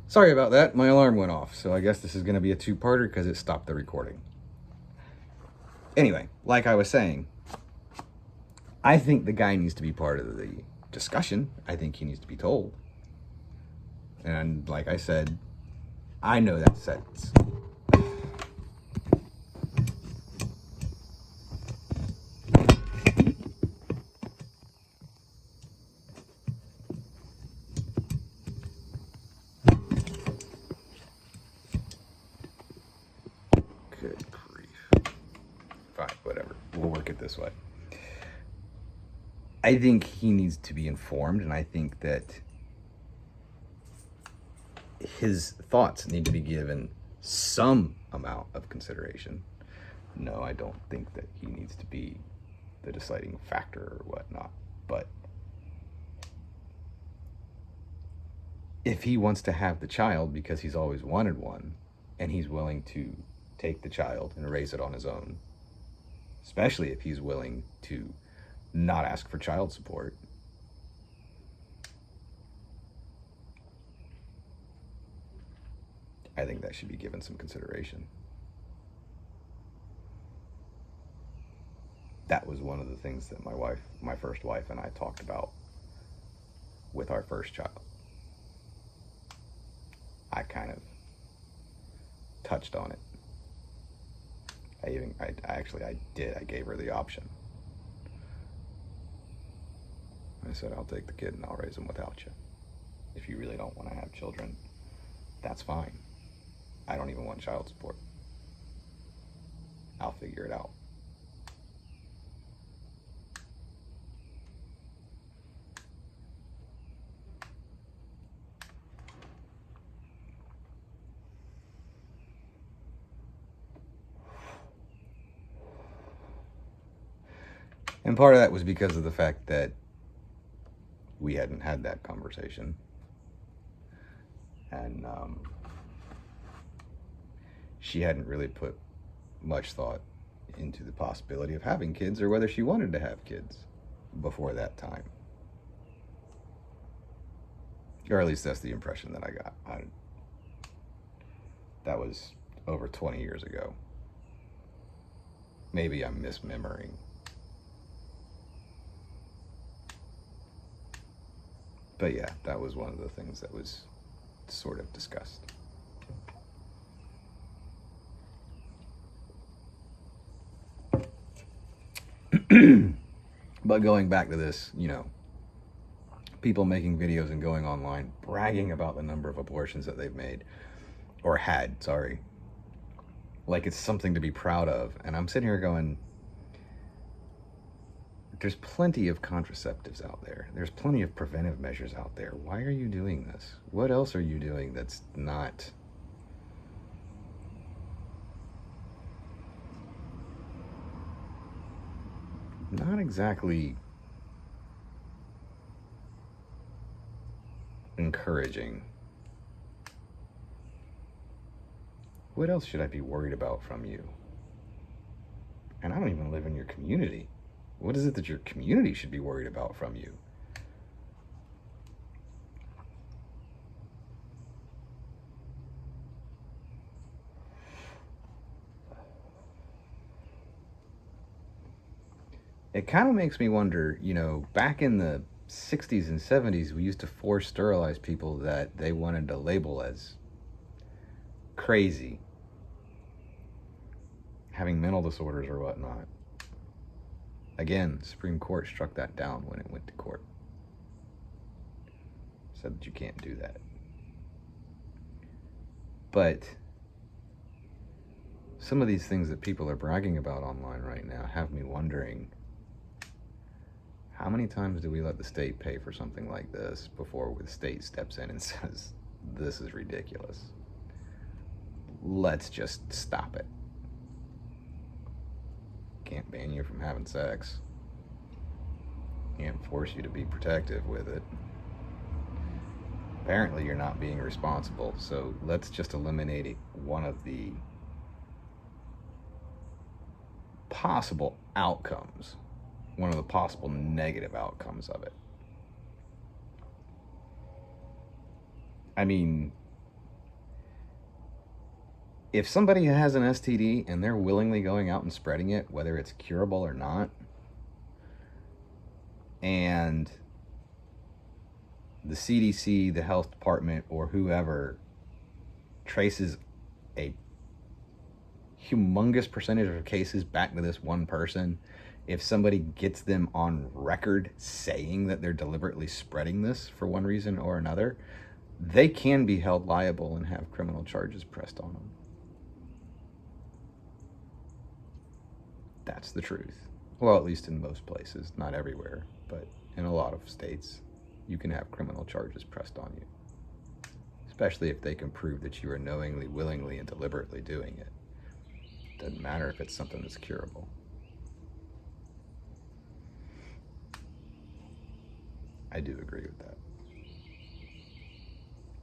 Sorry about that. My alarm went off, so I guess this is going to be a two-parter because it stopped the recording. Anyway, like I was saying, I think the guy needs to be part of the discussion. I think he needs to be told. And like I said, I know that sentence. Good grief. Fine, whatever. We'll work it this way. I think he needs to be informed, and I think that his thoughts need to be given some amount of consideration. No, I don't think that he needs to be the deciding factor or whatnot. But if he wants to have the child because he's always wanted one, and he's willing to take the child and raise it on his own, especially if he's willing to not ask for child support, I think that should be given some consideration. That was one of the things that my first wife and I talked about with our first child. I kind of touched on it. I gave her the option. I said, I'll take the kid and I'll raise him without you. If you really don't want to have children, that's fine. I don't even want child support. I'll figure it out. And part of that was because of the fact that we hadn't had that conversation. And she hadn't really put much thought into the possibility of having kids or whether she wanted to have kids before that time. Or at least that's the impression that I got. That was over 20 years ago. Maybe I'm misremembering. But yeah, that was one of the things that was sort of discussed. But going back to this, people making videos and going online bragging about the number of abortions that they've made or had, sorry. Like it's something to be proud of. And I'm sitting here going, there's plenty of contraceptives out there. There's plenty of preventive measures out there. Why are you doing this? What else are you doing that's not exactly encouraging? What else should I be worried about from you? And I don't even live in your community. What is it that your community should be worried about from you? It kind of makes me wonder, back in the 60s and 70s, we used to force sterilize people that they wanted to label as crazy, having mental disorders or whatnot. Again, Supreme Court struck that down when it went to court. Said that you can't do that. But some of these things that people are bragging about online right now have me wondering, how many times do we let the state pay for something like this before the state steps in and says, this is ridiculous? Let's just stop it. Can't ban you from having sex. Can't force you to be protective with it. Apparently you're not being responsible, so let's just eliminate one of the possible outcomes, one of the possible negative outcomes of it. I mean, If somebody has an STD and they're willingly going out and spreading it, whether it's curable or not, and the CDC, the health department, or whoever traces a humongous percentage of cases back to this one person, if somebody gets them on record saying that they're deliberately spreading this for one reason or another, they can be held liable and have criminal charges pressed on them. That's the truth. Well, at least in most places, not everywhere, but in a lot of states, you can have criminal charges pressed on you, especially if they can prove that you are knowingly, willingly, and deliberately doing it. Doesn't matter if it's something that's curable. I do agree with that.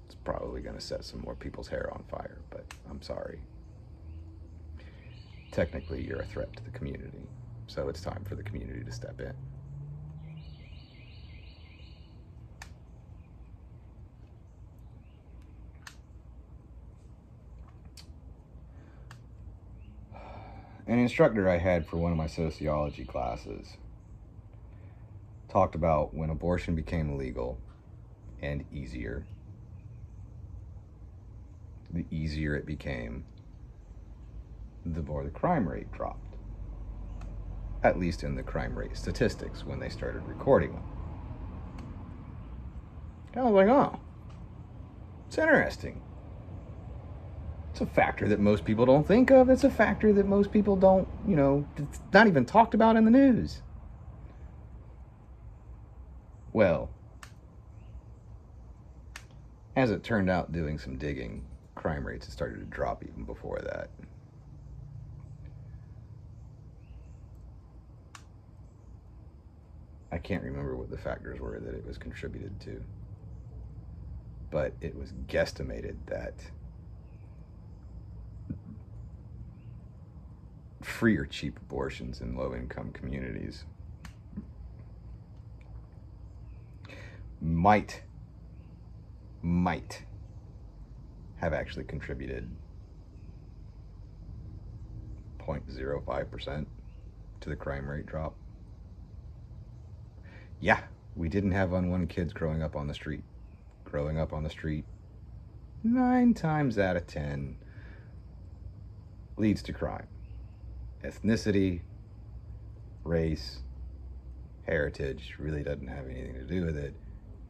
It's probably going to set some more people's hair on fire, but I'm sorry. Technically, you're a threat to the community, so it's time for the community to step in. An instructor I had for one of my sociology classes talked about when abortion became legal and easier. The easier it became, the more the crime rate dropped. At least in the crime rate statistics when they started recording them. I was like, oh, it's interesting. It's a factor that most people don't think of. It's a factor that most people don't, it's not even talked about in the news. Well, as it turned out, doing some digging, crime rates had started to drop even before that. I can't remember what the factors were that it was contributed to, but it was guesstimated that free or cheap abortions in low-income communities might have actually contributed 0.05% to the crime rate drop. Yeah, we didn't have unwanted kids growing up on the street. 9 times out of 10 leads to crime. Ethnicity, race, heritage really doesn't have anything to do with it.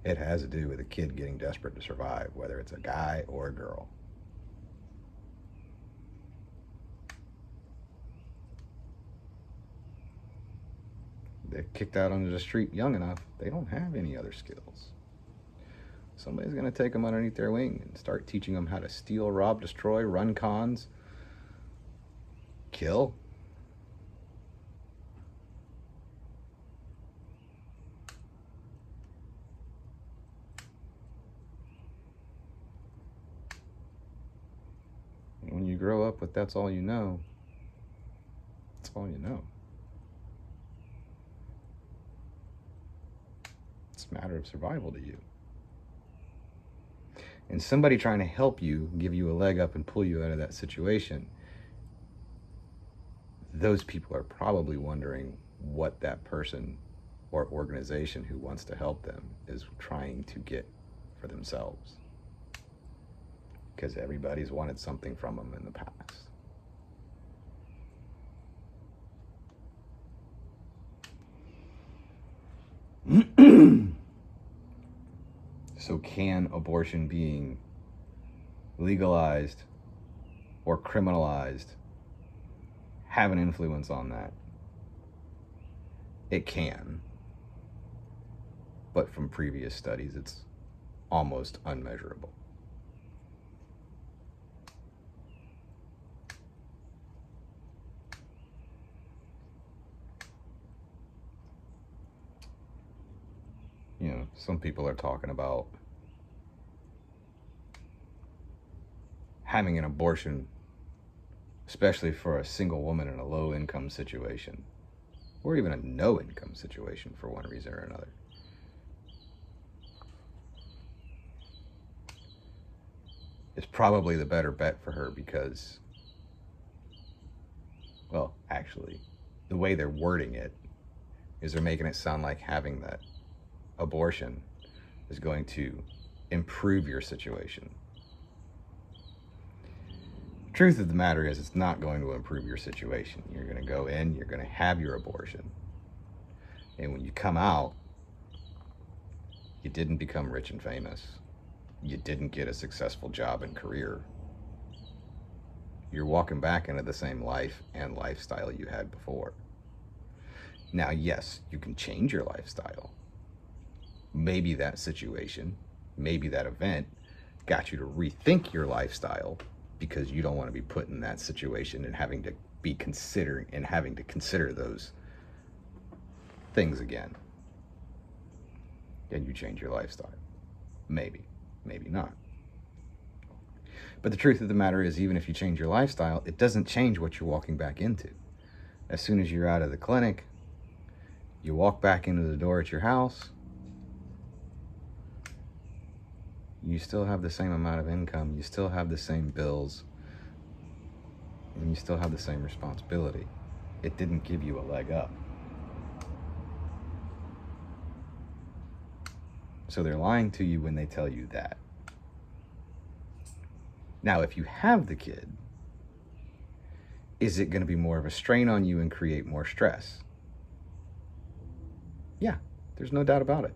It has to do with a kid getting desperate to survive, whether it's a guy or a girl. They're kicked out onto the street young enough, they don't have any other skills. Somebody's going to take them underneath their wing and start teaching them how to steal, rob, destroy, run cons, kill. When you grow up with that's all you know, that's all you know. It's a matter of survival to you. And somebody trying to help you, give you a leg up and pull you out of that situation, those people are probably wondering what that person or organization who wants to help them is trying to get for themselves. Because everybody's wanted something from them in the past. So can abortion being legalized or criminalized have an influence on that? It can. But from previous studies, it's almost unmeasurable. Some people are talking about having an abortion, especially for a single woman in a low-income situation, or even a no-income situation for one reason or another. It's probably the better bet for her because actually. The way they're wording it is they're making it sound like having that abortion is going to improve your situation. Truth of the matter is, it's not going to improve your situation. You're going to go in, you're going to have your abortion. And when you come out, you didn't become rich and famous. You didn't get a successful job and career. You're walking back into the same life and lifestyle you had before. Now, yes, you can change your lifestyle. Maybe that situation, maybe that event got you to rethink your lifestyle because you don't want to be put in that situation and having to be considering and having to consider those things again. And you change your lifestyle. Maybe, maybe not. But the truth of the matter is, even if you change your lifestyle, it doesn't change what you're walking back into. As soon as you're out of the clinic, you walk back into the door at your house, you still have the same amount of income, you still have the same bills, and you still have the same responsibility. It didn't give you a leg up. So they're lying to you when they tell you that. Now, if you have the kid, is it going to be more of a strain on you and create more stress? Yeah, there's no doubt about it.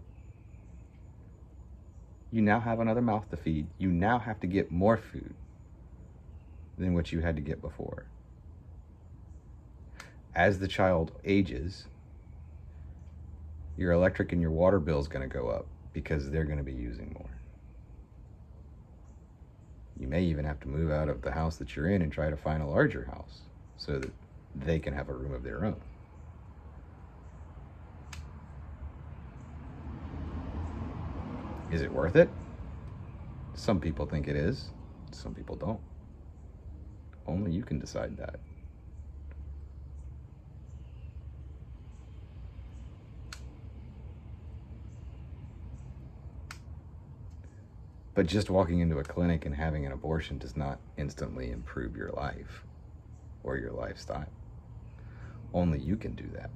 You now have another mouth to feed. You now have to get more food than what you had to get before. As the child ages, your electric and your water bill is going to go up because they're going to be using more. You may even have to move out of the house that you're in and try to find a larger house so that they can have a room of their own. Is it worth it? Some people think it is. Some people don't. Only you can decide that. But just walking into a clinic and having an abortion does not instantly improve your life or your lifestyle. Only you can do that.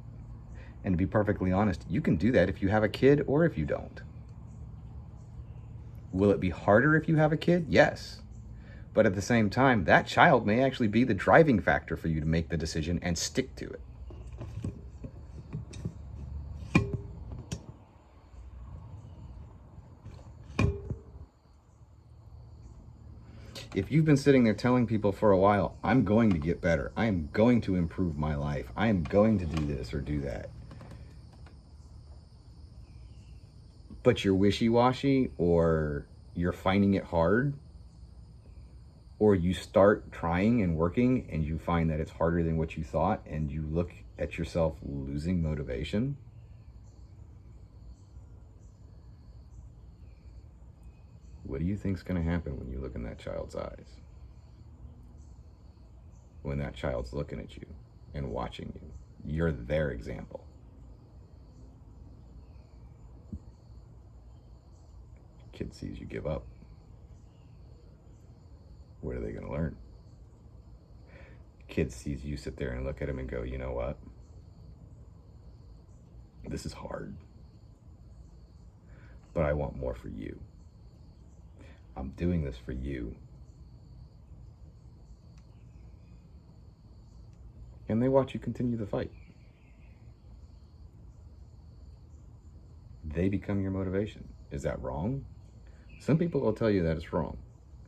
And to be perfectly honest, you can do that if you have a kid or if you don't. Will it be harder if you have a kid? Yes. But at the same time, that child may actually be the driving factor for you to make the decision and stick to it. If you've been sitting there telling people for a while, I'm going to get better, I am going to improve my life, I am going to do this or do that, but you're wishy-washy, or you're finding it hard, or you start trying and working and you find that it's harder than what you thought, and you look at yourself losing motivation, what do you think's going to happen when you look in that child's eyes? When that child's looking at you and watching you, you're their example. Kid sees you give up. What are they going to learn? Kid sees you sit there and look at him and go, you know what? This is hard, but I want more for you. I'm doing this for you. And they watch you continue the fight. They become your motivation. Is that wrong? Some people will tell you that it's wrong,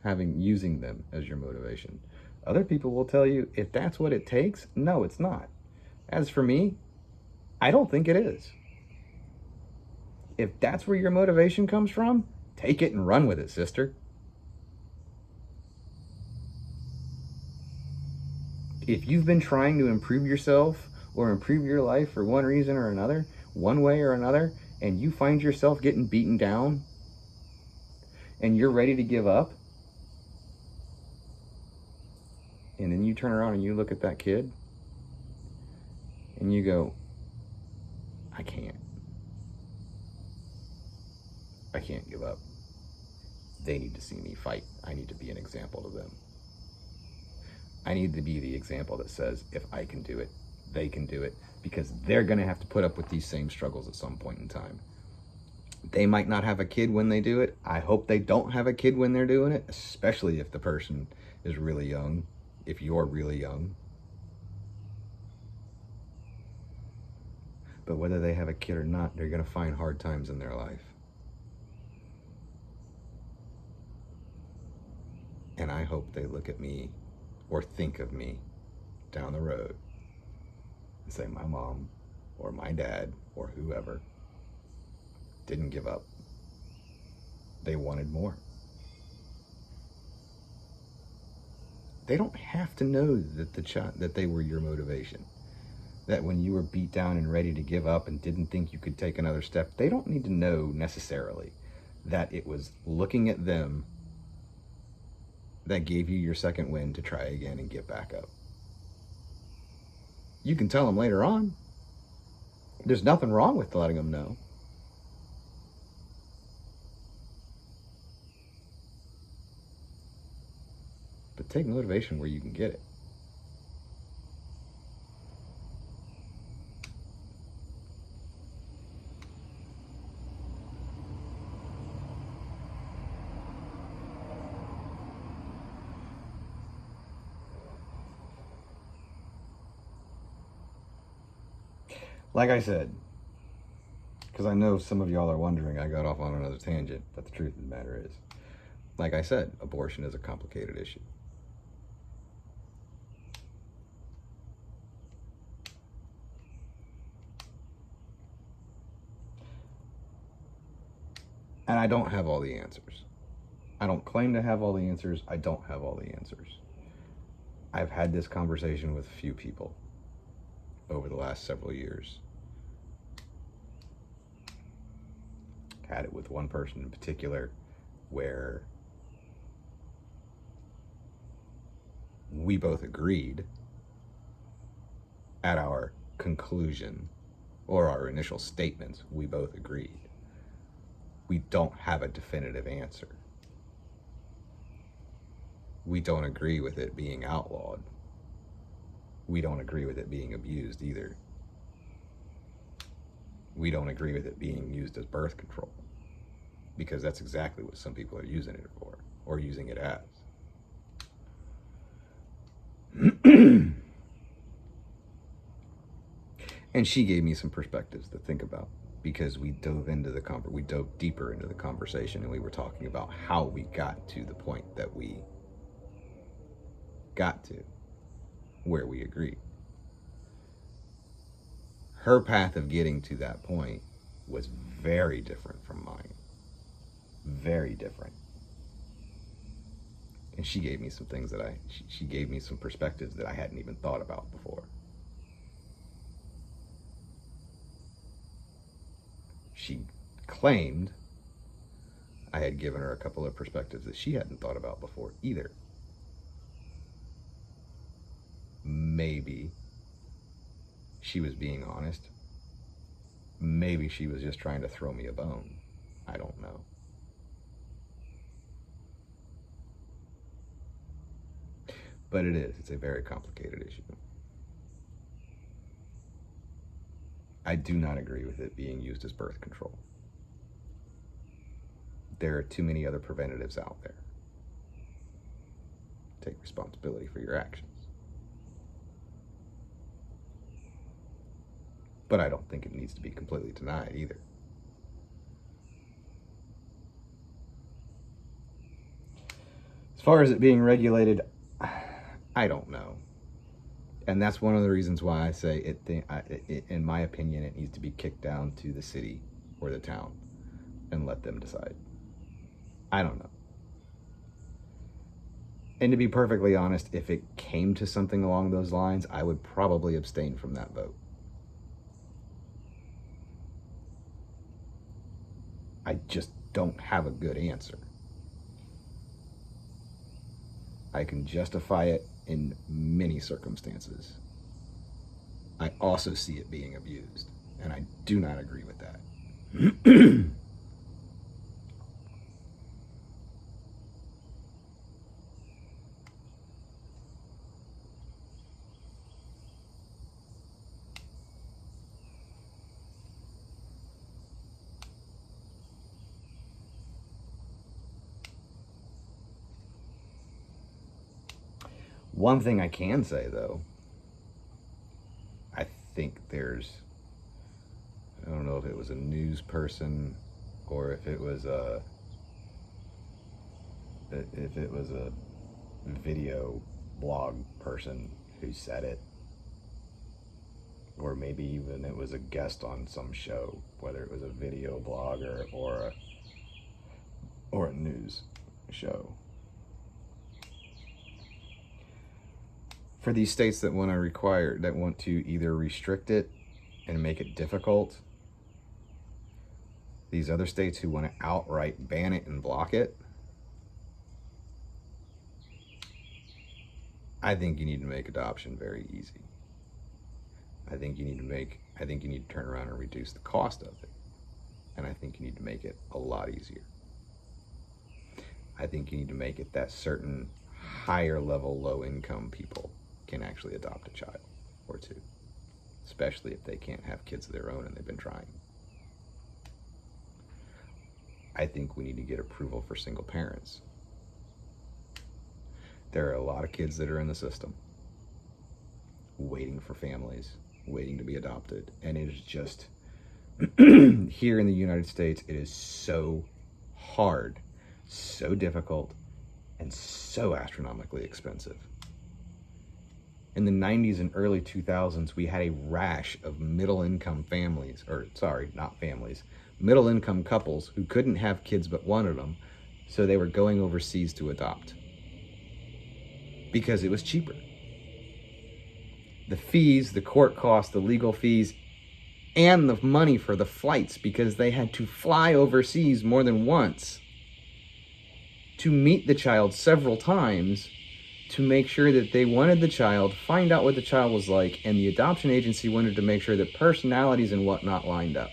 using them as your motivation. Other people will tell you, if that's what it takes, no, it's not. As for me, I don't think it is. If that's where your motivation comes from, take it and run with it, sister. If you've been trying to improve yourself or improve your life for one reason or another, one way or another, and you find yourself getting beaten down and you're ready to give up, and then you turn around and you look at that kid and you go, I can't give up. They need to see me fight. I need to be an example to them. I need to be the example that says, if I can do it, they can do it, because they're going to have to put up with these same struggles at some point in time. They might not have a kid when they do it. I hope they don't have a kid when they're doing it, especially if the person is really young, if you're really young. But whether they have a kid or not, they're going to find hard times in their life. And I hope they look at me or think of me down the road and say, my mom or my dad or whoever didn't give up. They wanted more. They don't have to know that that they were your motivation. That when you were beat down and ready to give up and didn't think you could take another step, they don't need to know necessarily that it was looking at them that gave you your second win to try again and get back up. You can tell them later on. There's nothing wrong with letting them know. But take motivation where you can get it. Like I said, because I know some of y'all are wondering, I got off on another tangent, but the truth of the matter is, like I said, abortion is a complicated issue. And I don't have all the answers. I don't claim to have all the answers. I don't have all the answers. I've had this conversation with a few people over the last several years. Had it with one person in particular where we both agreed at our conclusion or our initial statements, we both agreed. We don't have a definitive answer. We don't agree with it being outlawed. We don't agree with it being abused either. We don't agree with it being used as birth control, because that's exactly what some people are using it for, or using it as. And she gave me some perspectives to think about, because we dove deeper into the conversation, and we were talking about how we got to the point that we got to, where we agreed. Her path of getting to that point was very different from mine. Very different. And she gave me some things that she gave me some perspectives that I hadn't even thought about before. She claimed I had given her a couple of perspectives that she hadn't thought about before either. Maybe she was being honest. Maybe she was just trying to throw me a bone. I don't know. But it's a very complicated issue. I do not agree with it being used as birth control. There are too many other preventatives out there. Take responsibility for your actions. But I don't think it needs to be completely denied either. As far as it being regulated, I don't know. And that's one of the reasons why I say in my opinion, it needs to be kicked down to the city or the town and let them decide. I don't know. And to be perfectly honest, if it came to something along those lines, I would probably abstain from that vote. I just don't have a good answer. I can justify it in many circumstances. I also see it being abused, and I do not agree with that. One thing I can say, though, I think I don't know if it was a news person or if it was a video blog person who said it, or maybe even it was a guest on some show, whether it was a video blog or a news show. For these states that want to either restrict it and make it difficult, these other states who want to outright ban it and block it, I think you need to make adoption very easy. I think you need to turn around and reduce the cost of it. And I think you need to make it a lot easier. I think you need to make it that certain higher level, low income people can actually adopt a child or two, especially if they can't have kids of their own and they've been trying. I think we need to get approval for single parents. There are a lot of kids that are in the system waiting for families, waiting to be adopted. And it is just, here in the United States, it is so hard, so difficult, and so astronomically expensive. In the 90s and early 2000s, we had a rash of middle-income middle-income couples who couldn't have kids but wanted them, so they were going overseas to adopt because it was cheaper. The fees, the court costs, the legal fees, and the money for the flights, because they had to fly overseas more than once to meet the child several times to make sure that they wanted the child, find out what the child was like, and the adoption agency wanted to make sure that personalities and whatnot lined up.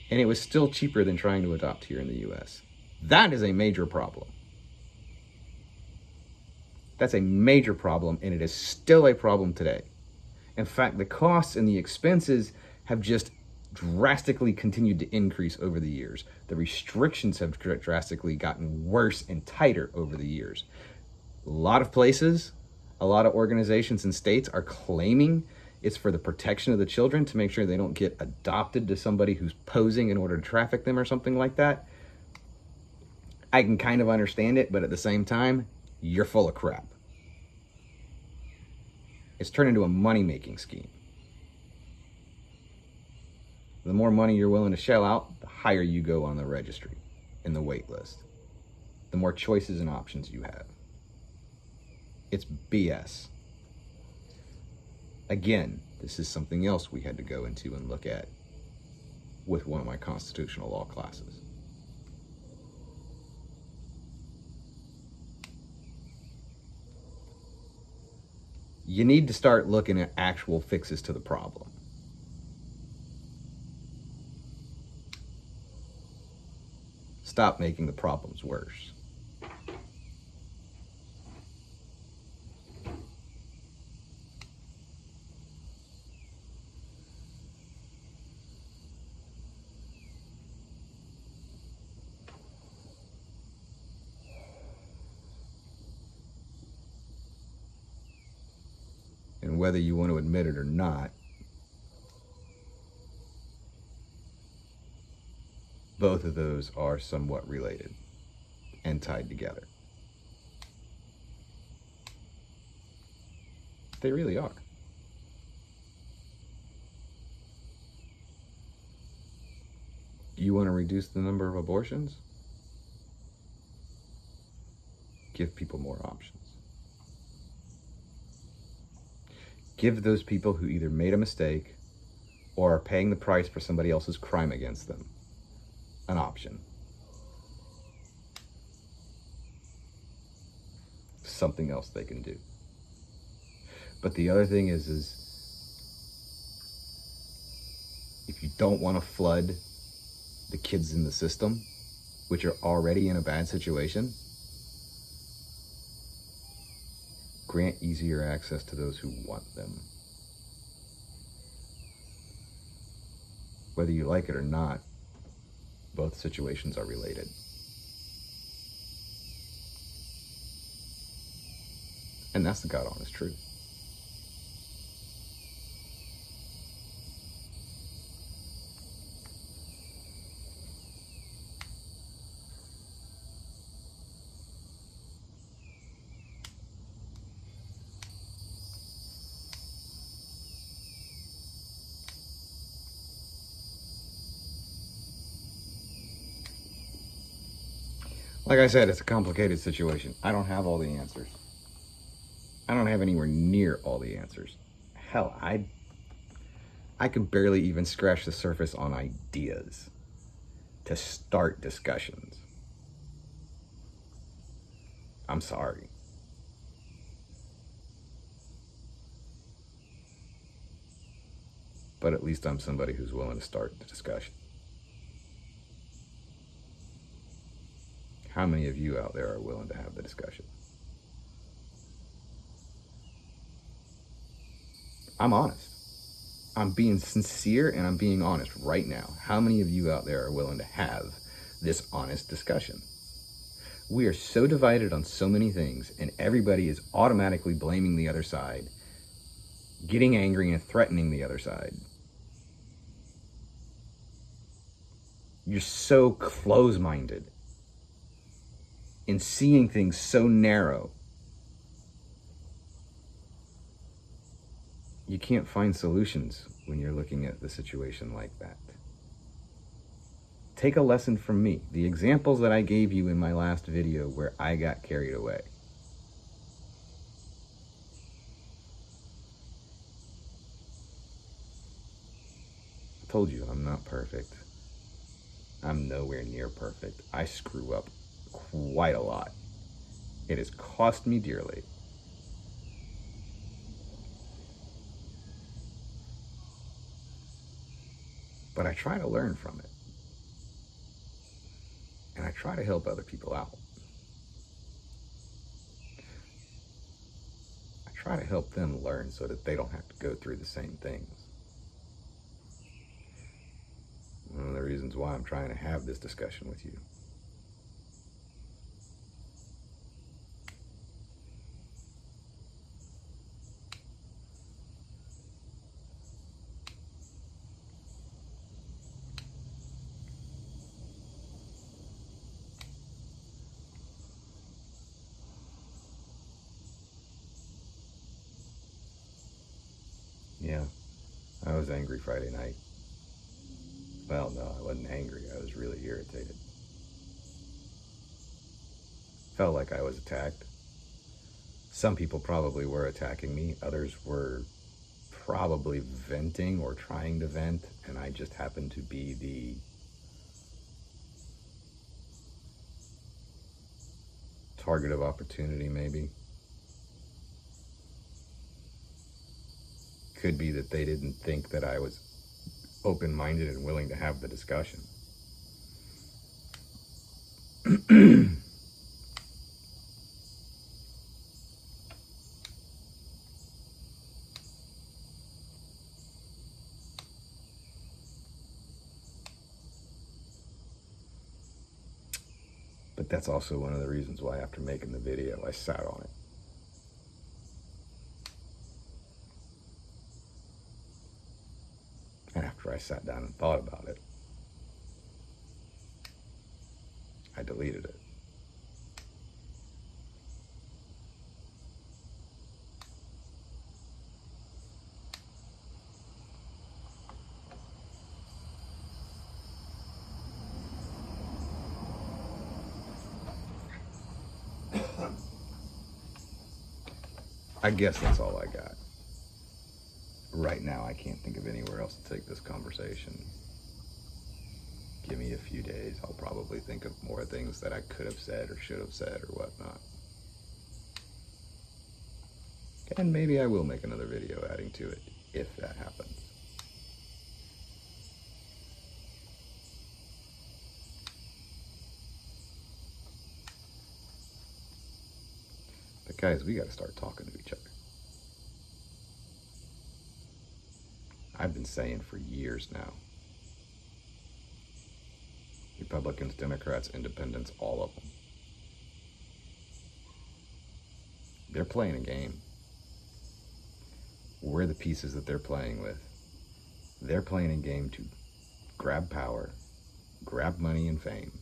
And it was still cheaper than trying to adopt here in the US. That is a major problem. That's a major problem, and it is still a problem today. In fact, the costs and the expenses have just drastically continued to increase over the years. The restrictions have drastically gotten worse and tighter over the years. A lot of places, a lot of organizations and states are claiming it's for the protection of the children, to make sure they don't get adopted to somebody who's posing in order to traffic them or something like that. I can kind of understand it, but at the same time, you're full of crap. It's turned into a money-making scheme. The more money you're willing to shell out, the higher you go on the registry, in the wait list. The more choices and options you have. It's BS. Again, this is something else we had to go into and look at with one of my constitutional law classes. You need to start looking at actual fixes to the problem. Stop making the problems worse. And whether you want to admit it or not, both of those are somewhat related and tied together. They really are. You want to reduce the number of abortions? Give people more options. Give those people who either made a mistake or are paying the price for somebody else's crime against them an option. Something else they can do. But the other thing is if you don't want to flood the kids in the system, which are already in a bad situation, grant easier access to those who want them. Whether you like it or not, both situations are related. And that's the God honest truth. Like I said, it's a complicated situation. I don't have all the answers. I don't have anywhere near all the answers. Hell, I can barely even scratch the surface on ideas to start discussions. I'm sorry. But at least I'm somebody who's willing to start the discussion. How many of you out there are willing to have the discussion? I'm honest. I'm being sincere and I'm being honest right now. How many of you out there are willing to have this honest discussion? We are so divided on so many things, and everybody is automatically blaming the other side, getting angry and threatening the other side. You're so close-minded in seeing things so narrow. You can't find solutions when you're looking at the situation like that. Take a lesson from me. The examples that I gave you in my last video where I got carried away. I told you I'm not perfect. I'm nowhere near perfect. I screw up quite a lot. It has cost me dearly. But I try to learn from it. And I try to help other people out. I try to help them learn so that they don't have to go through the same things. One of the reasons why I'm trying to have this discussion with you. Yeah, I was angry Friday night. Well, no, I wasn't angry. I was really irritated. Felt like I was attacked. Some people probably were attacking me. Others were probably venting or trying to vent, and I just happened to be the target of opportunity, maybe. Could be that they didn't think that I was open-minded and willing to have the discussion. But that's also one of the reasons why after making the video, I sat on it. And after I sat down and thought about it, I deleted it. I guess that's all I got. Right now, I can't think of anywhere else to take this conversation. Give me a few days. I'll probably think of more things that I could have said or should have said or whatnot. And maybe I will make another video adding to it, if that happens. But guys, we gotta start talking to each other. I've been saying for years now. Republicans, Democrats, Independents, all of them. They're playing a game. We're the pieces that they're playing with. They're playing a game to grab power, grab money and fame,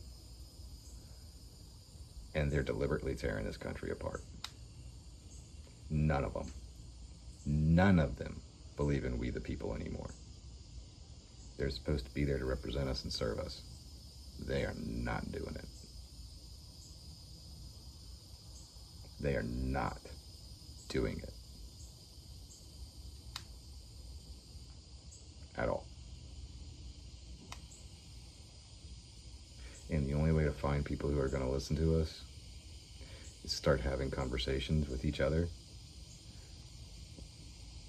and they're deliberately tearing this country apart. None of them believe in we the people anymore. They're supposed to be there to represent us and serve us. They are not doing it. They are not doing it at all. And the only way to find people who are going to listen to us is start having conversations with each other,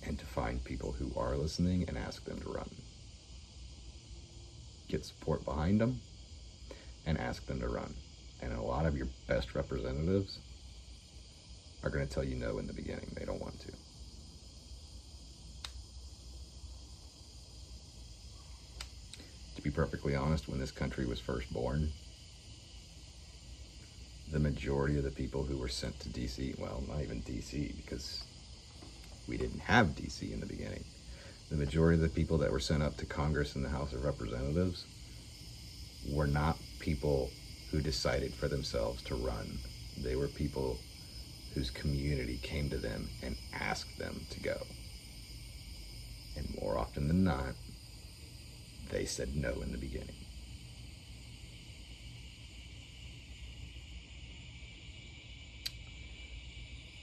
and to find people who are listening and ask them to run. Get support behind them and ask them to run. And a lot of your best representatives are going to tell you no in the beginning. They don't want to. To be perfectly honest, when this country was first born, the majority of the people who were sent to DC, well, not even DC, because we didn't have DC in the beginning. The majority of the people that were sent up to Congress and the House of Representatives were not people who decided for themselves to run. They were people whose community came to them and asked them to go. And more often than not, they said no in the beginning.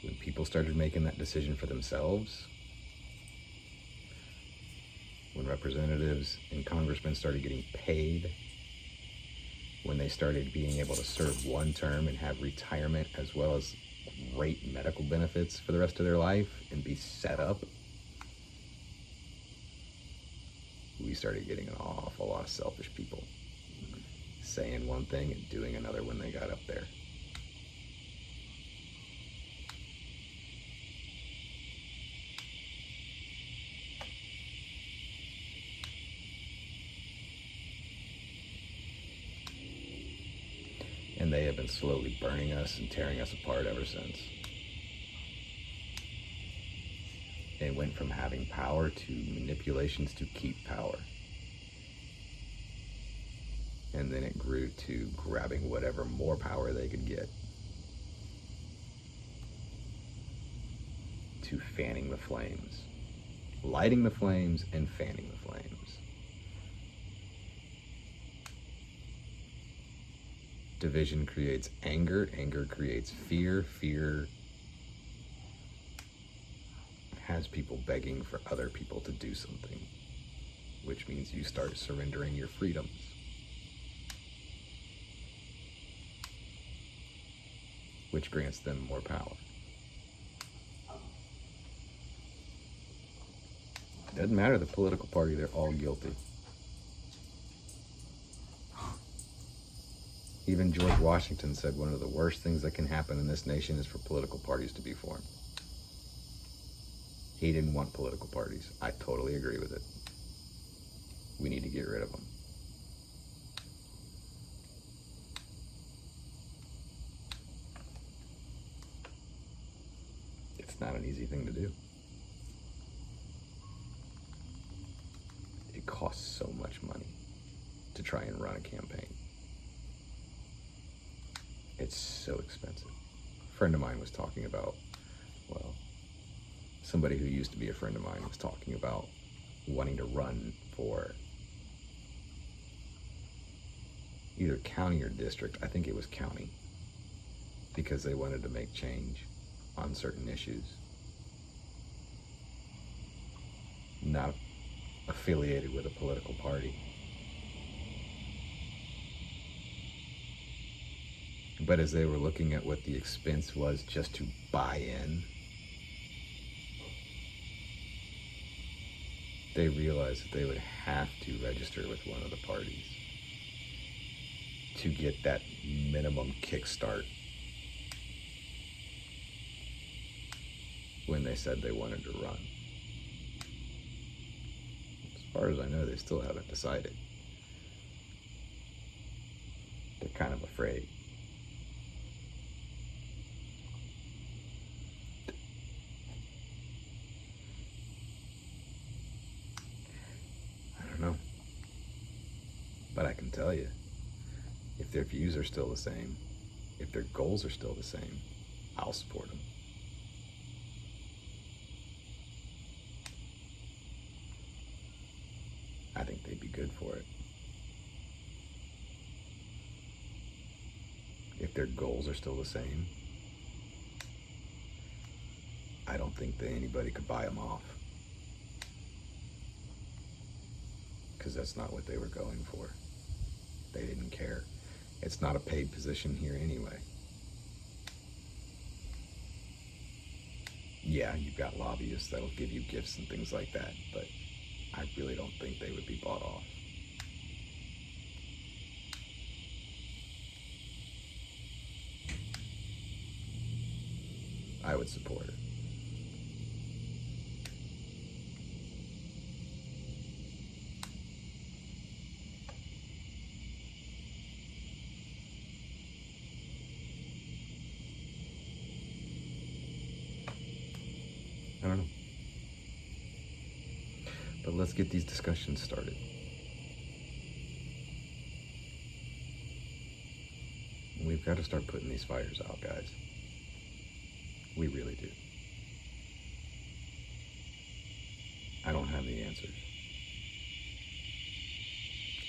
When people started making that decision for themselves, when representatives and congressmen started getting paid, when they started being able to serve one term and have retirement as well as great medical benefits for the rest of their life and be set up, we started getting an awful lot of selfish people saying one thing and doing another when they got up there. And they have been slowly burning us and tearing us apart ever since. It went from having power to manipulations to keep power. And then it grew to grabbing whatever more power they could get, to fanning the flames, lighting the flames and fanning the flames. Division creates anger, anger creates fear, fear has people begging for other people to do something, which means you start surrendering your freedoms. Which grants them more power. Doesn't matter the political party, they're all guilty. Even George Washington said one of the worst things that can happen in this nation is for political parties to be formed. He didn't want political parties. I totally agree with it. We need to get rid of them. It's not an easy thing to do. It costs so much money to try and run a campaign. It's so expensive. A friend of mine was talking about, well, somebody who used to be a friend of mine was talking about wanting to run for either county or district. I think it was county, because they wanted to make change on certain issues. Not affiliated with a political party. But as they were looking at what the expense was just to buy in, they realized that they would have to register with one of the parties to get that minimum kickstart when they said they wanted to run. As far as I know, they still haven't decided. They're kind of afraid. can tell you. If their views are still the same, if their goals are still the same, I'll support them. I think they'd be good for it. If their goals are still the same, I don't think that anybody could buy them off. Because that's not what they were going for. They didn't care. It's not a paid position here anyway. Yeah, you've got lobbyists that'll give you gifts and things like that, but I really don't think they would be bought off. I would support it. I don't know. But let's get these discussions started. We've got to start putting these fires out, guys. We really do. I don't have the answers.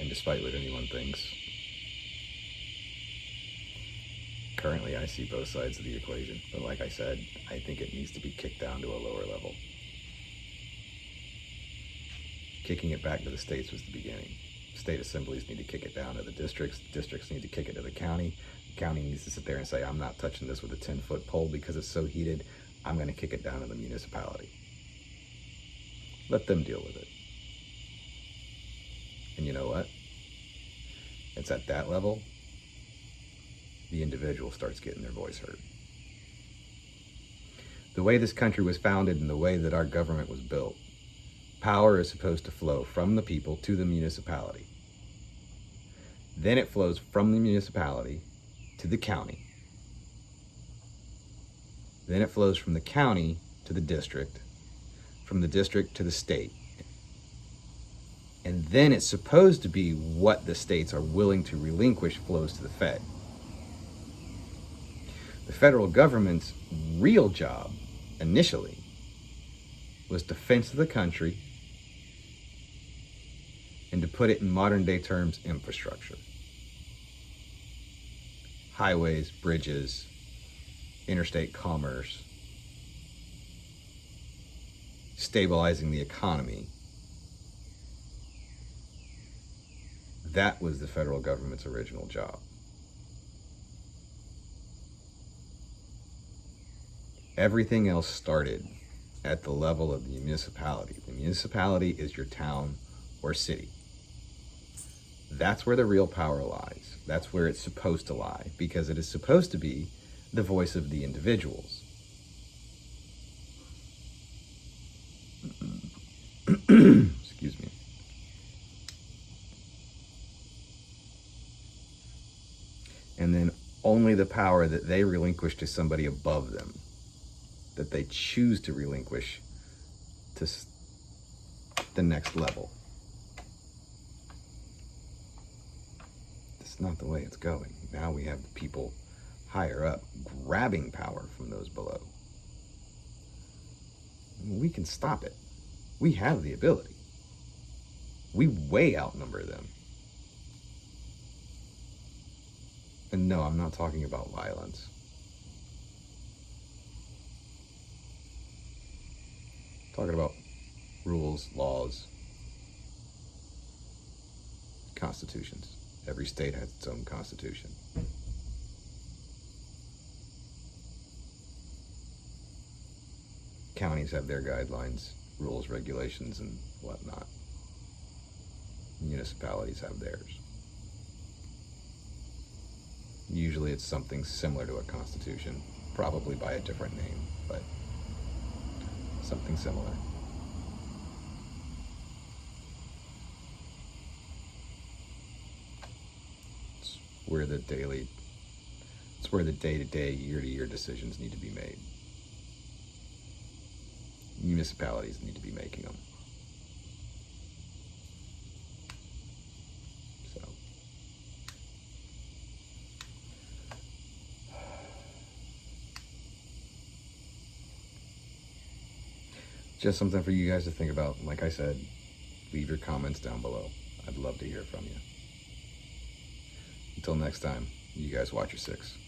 And despite what anyone thinks, currently I see both sides of the equation. But like I said, I think it needs to be kicked down to a lower level. Kicking it back to the states was the beginning. State assemblies need to kick it down to the districts. Districts need to kick it to the county. The county needs to sit there and say, I'm not touching this with a 10-foot pole because it's so heated. I'm going to kick it down to the municipality. Let them deal with it. And you know what? It's at that level the individual starts getting their voice heard. The way this country was founded and the way that our government was built, power is supposed to flow from the people to the municipality. Then it flows from the municipality to the county. Then it flows from the county to the district, from the district to the state. And then it's supposed to be what the states are willing to relinquish flows to the Fed. The federal government's real job, initially, was defense of the country and to put it in modern day terms, infrastructure. Highways, bridges, interstate commerce, stabilizing the economy. That was the federal government's original job. Everything else started at the level of the municipality. The municipality is your town or city. That's where the real power lies. That's where it's supposed to lie, because it is supposed to be the voice of the individuals. Excuse me. And then only the power that they relinquish to somebody above them, that they choose to relinquish to the next level. That's not the way it's going. Now we have the people higher up grabbing power from those below. We can stop it. We have the ability. We way outnumber them. And no, I'm not talking about violence. I'm talking about rules, laws, constitutions. Every state has its own constitution. Counties have their guidelines, rules, regulations, and whatnot. Municipalities have theirs. Usually it's something similar to a constitution, probably by a different name, but something similar. It's where the day-to-day, year-to-year decisions need to be made. Municipalities need to be making them. So, Just something for you guys to think about. Like I said, leave your comments down below. I'd love to hear from you. Until next time, you guys watch your six.